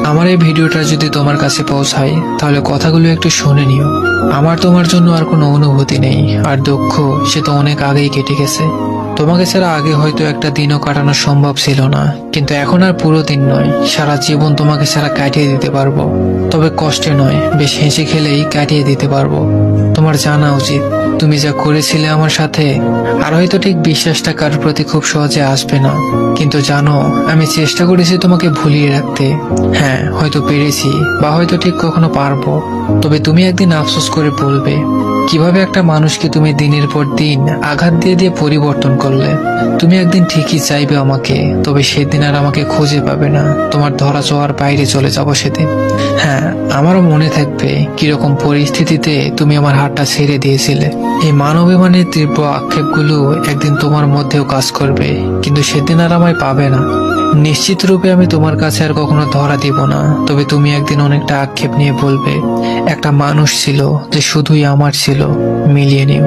আমার এই ভিডিওটা যদি তোমার কাছে পৌঁছায় তাহলে কথাগুলো একটু শুনে নিও। আমার তোমার জন্য আর কোনো অনুভূতি নেই, আর দুঃখ সে তো অনেক আগেই কেটে গেছে। তোমাকে ছাড়া আগে হয়তো একটা দিনও কাটানো সম্ভব ছিল না, কিন্তু এখন আর পুরো দিন নয়, সারা জীবন তোমাকে ছাড়া কাটিয়ে দিতে পারবো। তবে কষ্টে নয়, বেশ হেসে খেলেই কাটিয়ে দিতে পারবো। তোমার জানা উচিত তুমি যা করেছিলে আমার সাথে, আর হয়তো ঠিক বিশ্বাসটা কারোর প্রতি খুব সহজে আসবে না, কিন্তু জানো আমি চেষ্টা করেছি তোমাকে ভুলিয়ে রাখতে। হ্যাঁ, হয়তো পেরেছি, বা হয়তো ঠিক কখনো পারবো। তবে তুমি একদিন আফসোস করে বলবে কিভাবে একটা মানুষকে তুমি দিনের পর দিন আঘাত দিয়ে দিয়ে পরিবর্তন করলে। তুমি একদিন ঠিকই চাইবে আমাকে, তবে সেদিন আর আমাকে খুঁজে পাবে না। তোমার ধরা ছোঁয়ার বাইরে চলে যাবো সেদিন। হ্যাঁ, আমারও মনে থাকবে কিরকম পরিস্থিতিতে তুমি আমার হাতটা ছেড়ে দিয়েছিলে। এই মানবিমানের তীব্র আক্ষেপগুলো একদিন তোমার মধ্যেও কাজ করবে, কিন্তু সেদিন আর আমায় পাবে না। নিশ্চিত রূপে আমি তোমার কাছে আর কখনো ধরা দিব না, তবে তুমি একদিন অনেকটা আক্ষেপ নিয়ে বলবে একটা মানুষ ছিল যে শুধুই আমার ছিল। মিলিয়ে নিও।